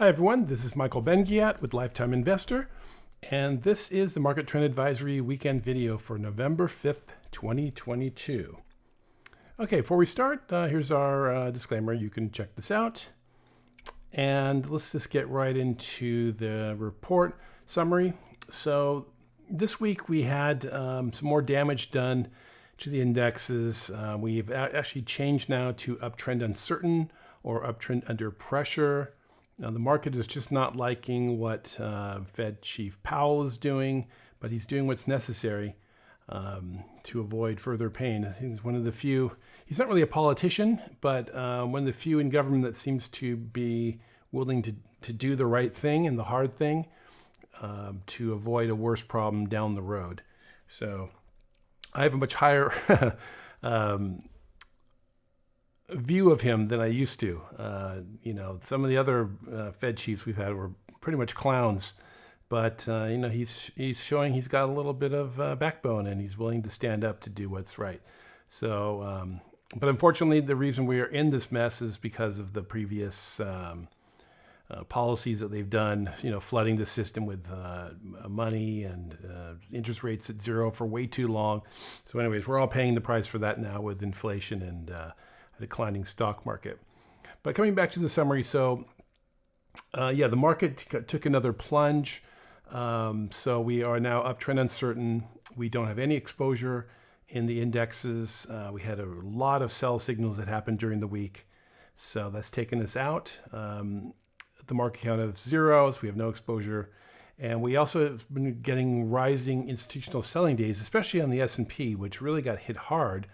Hi everyone, this is Michael Ben-Ghiat with Lifetime Investor, and this is the Market Trend Advisory weekend video for November 5th, 2022. Okay, before we start, here's our disclaimer. You can check this out. And let's just get right into the report summary. So this week we had some more damage done to the indexes. We've actually changed now to Uptrend Uncertain or Uptrend Under Pressure. Now, the market is just not liking what Fed Chief Powell is doing, but he's doing what's necessary to avoid further pain. I think he's one of the few, he's not really a politician, but one of the few in government that seems to be willing to do the right thing and the hard thing to avoid a worse problem down the road. So I have a much higher view of him than I used to. Some of the other Fed chiefs we've had were pretty much clowns, but he's showing he's got a little bit of backbone and he's willing to stand up to do what's right. So, but unfortunately, the reason we are in this mess is because of the previous policies that they've done. Flooding the system with money and interest rates at zero for way too long. So, anyways, we're all paying the price for that now with inflation and declining stock market. But coming back to the summary, so the market took another plunge. So we are now uptrend uncertain. We don't have any exposure in the indexes. We had a lot of sell signals that happened during the week. So that's taken us out. The market count of zero, so we have no exposure. And we also have been getting rising institutional selling days, especially on the S&P, which really got hit hard,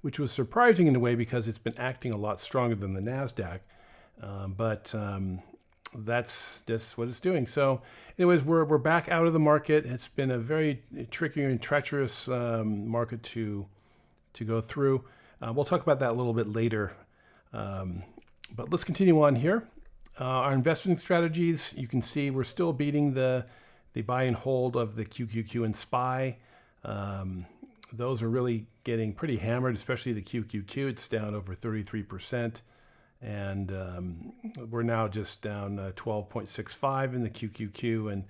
which was surprising in a way because it's been acting a lot stronger than the NASDAQ. But that's just what it's doing. So anyways, we're back out of the market. It's been a very tricky and treacherous market to go through. We'll talk about that a little bit later. But let's continue on here. Our investing strategies, you can see we're still beating the buy and hold of the QQQ and SPY. Those are really getting pretty hammered, especially the QQQ. It's down over 33%. And we're now just down 12.65 in the QQQ and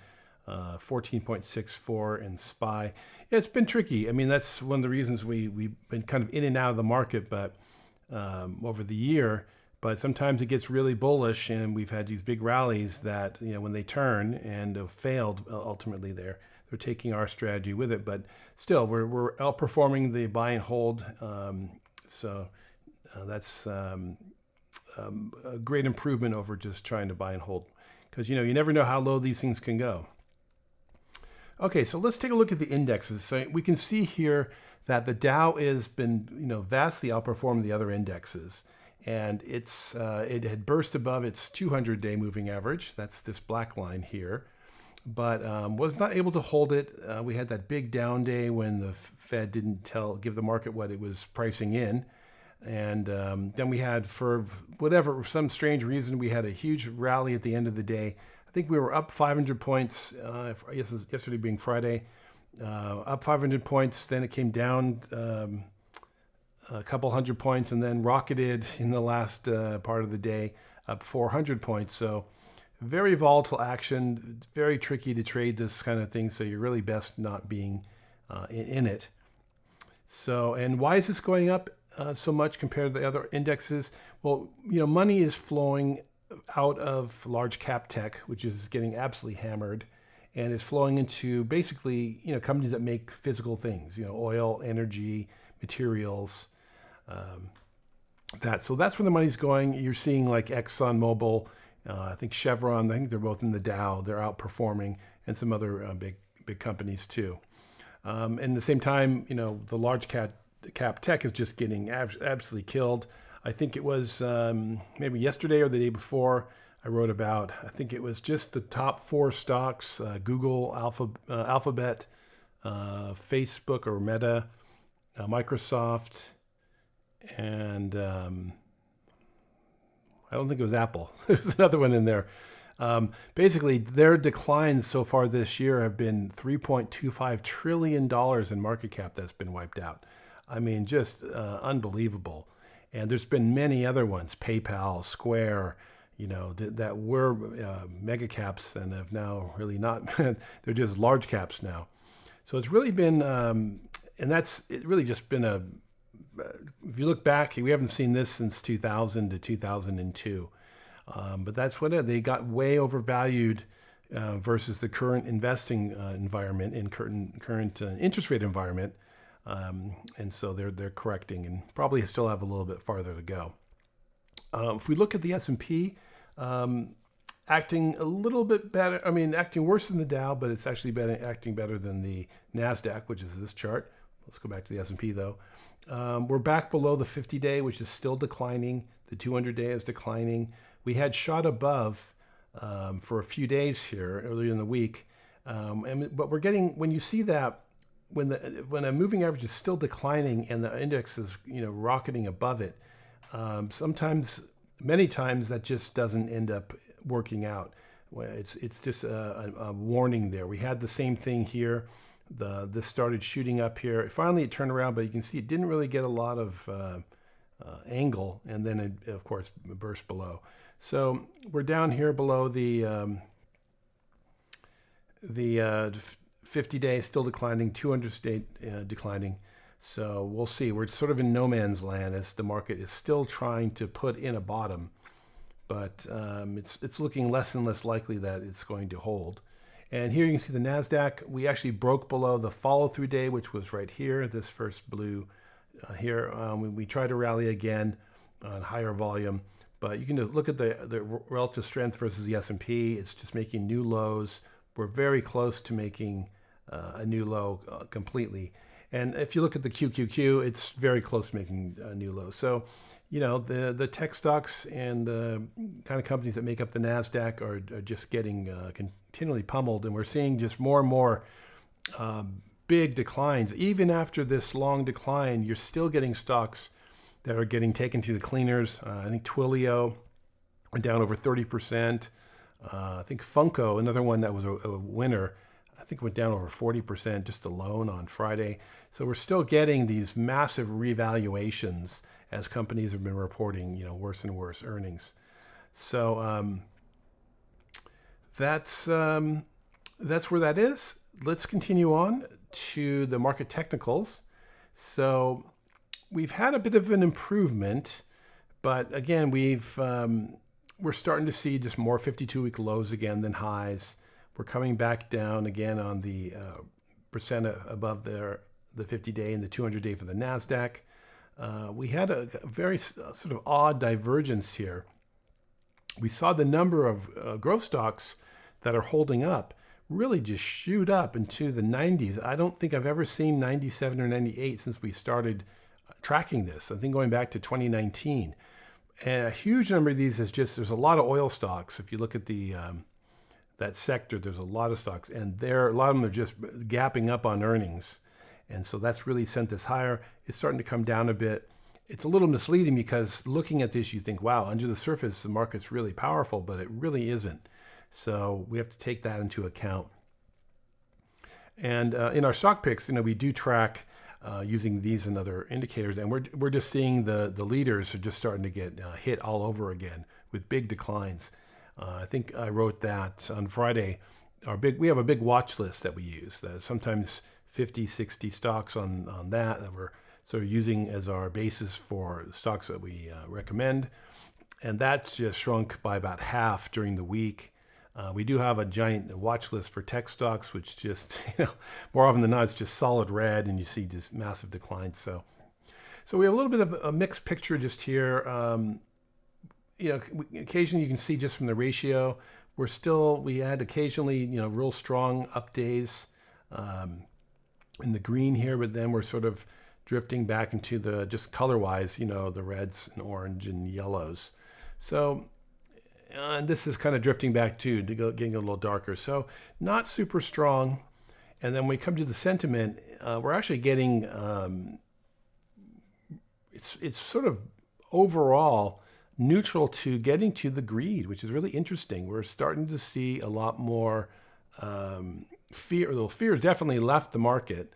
14.64 in SPY. It's been tricky. I mean, that's one of the reasons we've been kind of in and out of the market but over the year. But sometimes it gets really bullish, and we've had these big rallies that, when they turn and have failed ultimately they're taking our strategy with it, but still we're outperforming the buy and hold. So that's a great improvement over just trying to buy and hold, because you never know how low these things can go. Okay, so let's take a look at the indexes. So we can see here that the Dow has been vastly outperformed the other indexes, and it had burst above its 200-day moving average. That's this black line here. But was not able to hold it. We had that big down day when the Fed didn't give the market what it was pricing in. And then we had, for some strange reason, we had a huge rally at the end of the day. I think we were up 500 points, yesterday being Friday, up 500 points. Then it came down a couple hundred points and then rocketed in the last part of the day, up 400 points. So very volatile action. It's very tricky to trade this kind of thing, so you're really best not being in it. So, and why is this going up so much compared to the other indexes? Well, money is flowing out of large cap tech, which is getting absolutely hammered, and is flowing into basically companies that make physical things, oil, energy, materials. So that's where the money's going. You're seeing like ExxonMobil. I think Chevron, I think they're both in the Dow. They're outperforming, and some other big companies too. And at the same time, the large cap tech is just getting absolutely killed. I think it was maybe yesterday or the day before I wrote about, I think it was just the top 4 stocks, Google, Alphabet, Facebook or Meta, Microsoft, and I don't think it was Apple. There's another one in there. Basically, their declines so far this year have been $3.25 trillion in market cap that's been wiped out. I mean, just unbelievable. And there's been many other ones, PayPal, Square, that were mega caps and have now really not. They're just large caps now. So it's really been, it really just been if you look back, we haven't seen this since 2000 to 2002. But that's what they got way overvalued versus the current investing environment and current interest rate environment. And so they're correcting and probably still have a little bit farther to go. If we look at the S&P, acting a little bit better, acting worse than the Dow, but it's actually acting better than the NASDAQ, which is this chart. Let's go back to the S&P though. We're back below the 50-day, which is still declining. The 200-day is declining. We had shot above for a few days here earlier in the week. But we're getting, when you see that, when a moving average is still declining and the index is rocketing above it, many times that just doesn't end up working out. It's just a warning there. We had the same thing here. This started shooting up here. Finally, it turned around, but you can see it didn't really get a lot of angle, and then it, of course, burst below. So we're down here below the 50-day, still declining, 200-day declining. So we'll see. We're sort of in no man's land as the market is still trying to put in a bottom, but it's looking less and less likely that it's going to hold. And here you can see the NASDAQ. We actually broke below the follow-through day, which was right here, this first blue here. We tried to rally again on higher volume, but you can look at the relative strength versus the S&P. It's just making new lows. We're very close to making a new low completely. And if you look at the QQQ, it's very close to making a new low. So, the tech stocks and the kind of companies that make up the NASDAQ are just getting continually pummeled. And we're seeing just more and more big declines. Even after this long decline, you're still getting stocks that are getting taken to the cleaners. I think Twilio went down over 30%. I think Funko, another one that was a winner, I think went down over 40% just alone on Friday. So we're still getting these massive revaluations as companies have been reporting, worse and worse earnings. So that's where that is. Let's continue on to the market technicals. So we've had a bit of an improvement, but again, we're starting to see just more 52-week lows again than highs. We're coming back down again on the percent above the 50-day and the 200-day for the NASDAQ. We had a very sort of odd divergence here. We saw the number of growth stocks that are holding up really just shoot up into the 90s. I don't think I've ever seen 97 or 98 since we started tracking this. I think going back to 2019. And a huge number of these is there's a lot of oil stocks. If you look at that sector, there's a lot of stocks, and a lot of them are just gapping up on earnings. And so that's really sent this higher. It's starting to come down a bit. It's a little misleading because looking at this, you think, wow, under the surface, the market's really powerful, but it really isn't. So we have to take that into account. And in our stock picks, we do track using these and other indicators, and we're just seeing the leaders are just starting to get hit all over again with big declines. I think I wrote that on Friday. We have a big watch list that we use. Sometimes 50, 60 stocks on that we're sort of using as our basis for stocks that we recommend. And that's just shrunk by about half during the week. We do have a giant watch list for tech stocks, which just, more often than not, it's just solid red and you see just massive declines. So we have a little bit of a mixed picture just here. Occasionally you can see just from the ratio, we had occasionally, real strong up days in the green here, but then we're sort of drifting back into the, just color-wise, the reds and orange and yellows. So and this is kind of drifting back too, getting a little darker. So not super strong. And then when we come to the sentiment, we're actually getting, it's sort of overall neutral to getting to the greed, which is really interesting. We're starting to see a lot more fear. The fear definitely left the market,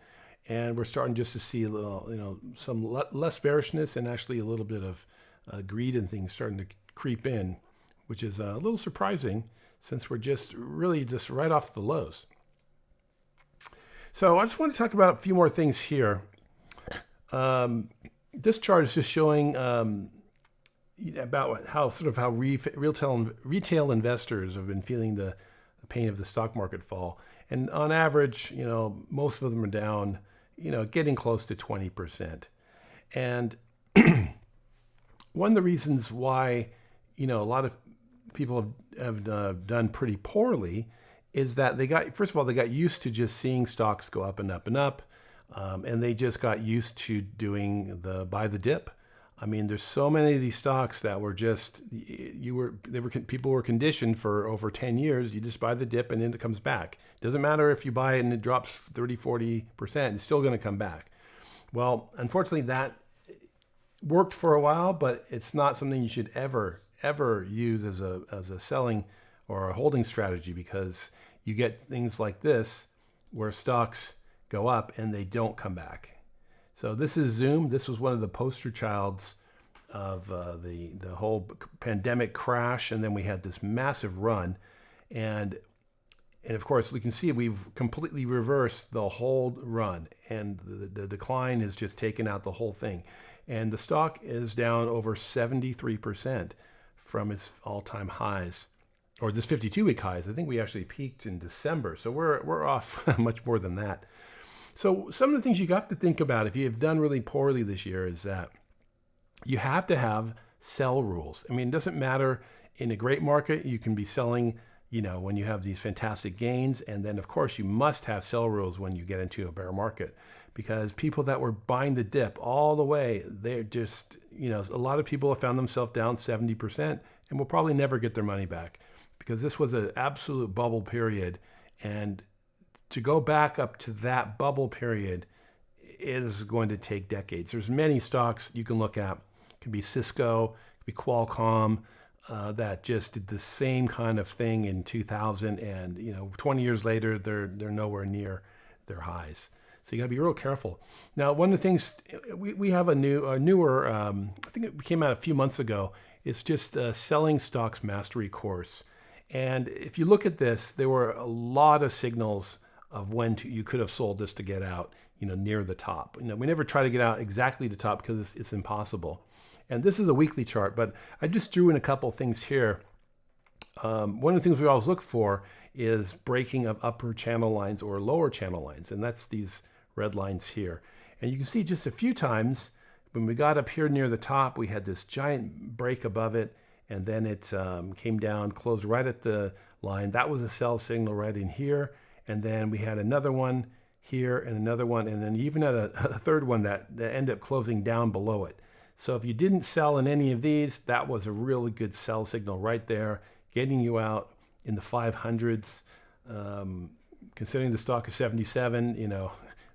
and we're starting just to see a little, some less bearishness and actually a little bit of greed and things starting to creep in, which is a little surprising since we're just right off the lows. So I just want to talk about a few more things here. This chart is just showing about how retail investors have been feeling the pain of the stock market fall. And on average, most of them are down, getting close to 20%. And one of the reasons why, a lot of people have done pretty poorly is that first of all, they got used to just seeing stocks go up and up and up. And they just got used to doing the buy the dip. I mean, there's so many of these stocks that were just, people were conditioned for over 10 years. You just buy the dip and then it comes back. Doesn't matter if you buy it and it drops 30, 40%, it's still going to come back. Well, unfortunately, that worked for a while, but it's not something you should ever use as a selling or a holding strategy, because you get things like this where stocks go up and they don't come back. So this is Zoom. This was one of the poster childs of the whole pandemic crash, and then we had this massive run, and of course we can see we've completely reversed the whole run, and the decline has just taken out the whole thing, and the stock is down over 73% from its all-time highs, or this 52-week highs. I think we actually peaked in December, so we're off much more than that. So some of the things you have to think about if you have done really poorly this year is that you have to have sell rules. I mean, it doesn't matter in a great market, you can be selling, when you have these fantastic gains. And then, of course, you must have sell rules when you get into a bear market, because people that were buying the dip all the way, they're just, a lot of people have found themselves down 70% and will probably never get their money back, because this was an absolute bubble period. And to go back up to that bubble period is going to take decades. There's many stocks you can look at. It could be Cisco, it could be Qualcomm, that just did the same kind of thing in 2000, and 20 years later they're nowhere near their highs. So you got to be real careful. Now, one of the things we have a newer, I think it came out a few months ago. It's just a Selling Stocks Mastery course, and if you look at this, there were a lot of signals of when you could have sold this to get out, near the top. We never try to get out exactly the top because it's impossible. And this is a weekly chart, but I just drew in a couple things here. One of the things we always look for is breaking of upper channel lines or lower channel lines, and that's these red lines here. And you can see just a few times when we got up here near the top, we had this giant break above it, and then it came down, closed right at the line. That was a sell signal right in here. And then we had another one here and another one, and then even at a third one that ended up closing down below it. So if you didn't sell in any of these, that was a really good sell signal right there, getting you out in the 500s. Considering the stock is 77,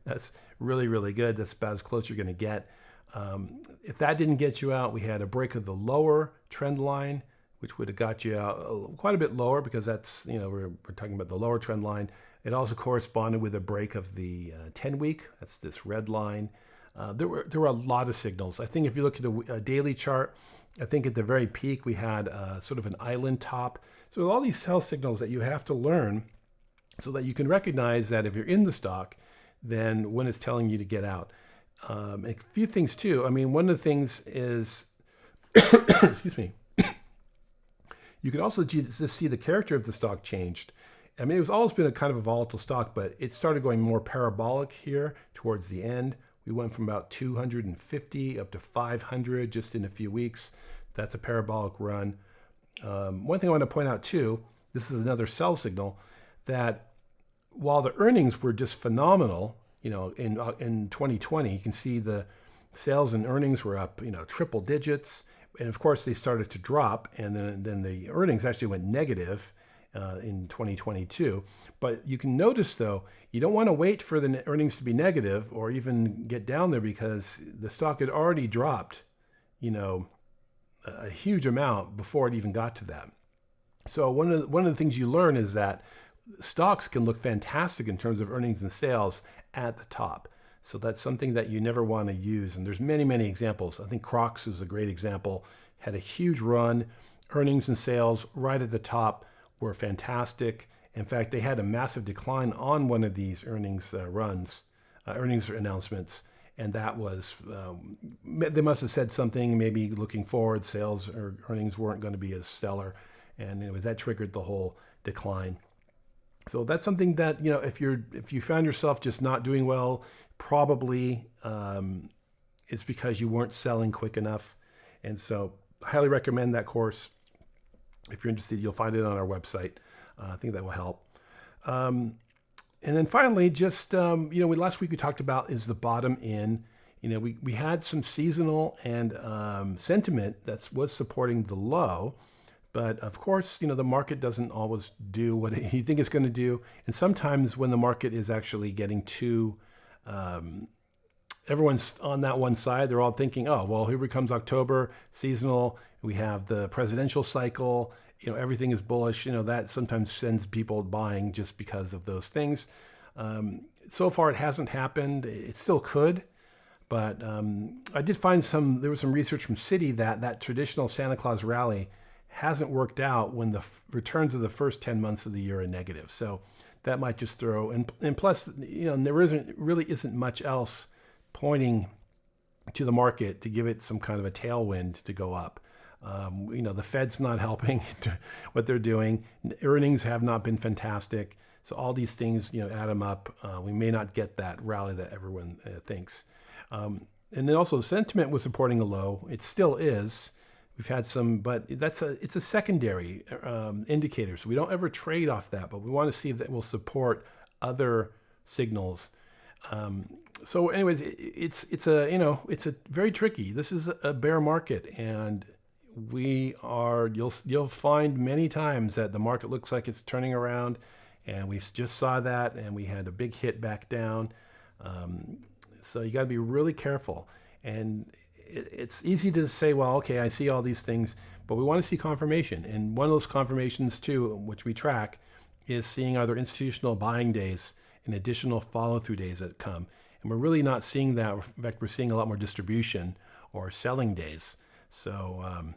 that's really, really good. That's about as close you're going to get. If that didn't get you out, we had a break of the lower trend line, which would have got you out quite a bit lower, because that's, we're talking about the lower trend line. It also corresponded with a break of the 10-week. That's this red line. There were a lot of signals. I think if you look at a daily chart, I think at the very peak we had sort of an island top. So all these sell signals that you have to learn so that you can recognize that if you're in the stock, then when it's telling you to get out. A few things too. I mean, one of the things is, excuse me, you can also just see the character of the stock changed. I mean, it's always been a kind of a volatile stock, but it started going more parabolic here towards the end. We went from about 250 up to 500 just in a few weeks. That's a parabolic run. One thing I want to point out too, this is another sell signal, that while the earnings were just phenomenal, in 2020, you can see the sales and earnings were up, triple digits. And of course, they started to drop, and then the earnings actually went negative in 2022. But you can notice, though, you don't want to wait for the earnings to be negative or even get down there, because the stock had already dropped, a huge amount before it even got to that. So one of the things you learn is that stocks can look fantastic in terms of earnings and sales at the top. So that's something that you never want to use. And there's many, many examples. I think Crocs is a great example. Had a huge run, earnings and sales right at the top were fantastic. In fact, they had a massive decline on one of these earnings earnings announcements, and that was they must have said something. Maybe looking forward, sales or earnings weren't going to be as stellar, and that triggered the whole decline. So that's something that, if you found yourself just not doing well, probably it's because you weren't selling quick enough. And so I highly recommend that course. If you're interested, you'll find it on our website. I think that will help. And then finally, just, last week we talked about is the bottom in. We had some seasonal and sentiment that was supporting the low. But of course, the market doesn't always do what you think it's going to do. And sometimes when the market is actually getting too, everyone's on that one side, they're all thinking, oh, well, here comes October, seasonal. We have the presidential cycle. Everything is bullish. That sometimes sends people buying just because of those things. So far, it hasn't happened. It still could. But I did find there was some research from Citi that traditional Santa Claus rally hasn't worked out when the returns of the first 10 months of the year are negative. So that might just throw, and plus, there really isn't much else pointing to the market to give it some kind of a tailwind to go up. The Fed's not helping what they're doing. Earnings have not been fantastic. So all these things, add them up. We may not get that rally that everyone thinks. And then also the sentiment was supporting a low. It still is. We've had some, but it's a secondary indicator. So we don't ever trade off that, but we want to see if that will support other signals. So anyways, it's a very tricky. This is a bear market, and you'll find many times that the market looks like it's turning around, and we just saw that, and we had a big hit back down. So you got to be really careful. And it's easy to say, well, okay, I see all these things, but we want to see confirmation. And one of those confirmations too, which we track, is seeing other institutional buying days and additional follow-through days that come. And we're really not seeing that. In fact, we're seeing a lot more distribution or selling days. So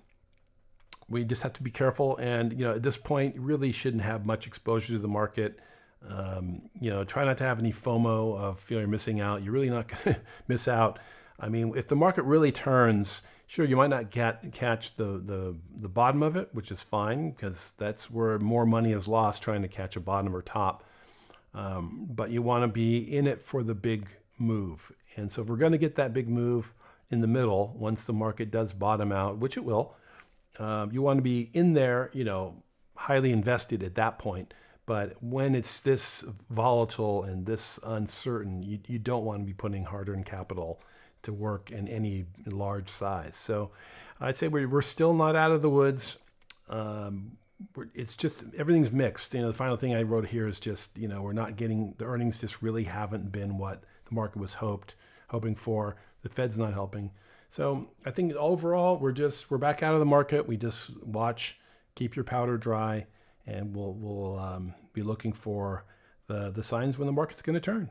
we just have to be careful. And, at this point, you really shouldn't have much exposure to the market. Try not to have any FOMO of feeling you're missing out. You're really not going to miss out. I mean, if the market really turns, sure, you might not catch the bottom of it, which is fine, because that's where more money is lost trying to catch a bottom or top. But you want to be in it for the big move. And so if we're going to get that big move in the middle, once the market does bottom out, which it will, you want to be in there, highly invested at that point. But when it's this volatile and this uncertain, you don't want to be putting hard-earned capital to work in any large size. So I'd say we're still not out of the woods. It's just everything's mixed. The final thing I wrote here is just, we're not getting, the earnings just really haven't been what the market was hoping for. The Fed's not helping. So I think overall we're back out of the market. We just watch, keep your powder dry, and we'll be looking for the signs when the market's going to turn.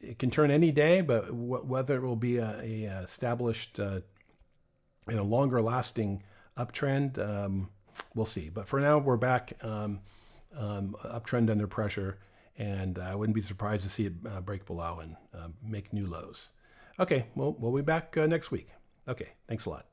It can turn any day, but whether it will be a established, longer lasting uptrend, we'll see. But for now, we're back uptrend under pressure, and I wouldn't be surprised to see it break below and make new lows. Okay, well, we'll be back next week. Okay, thanks a lot.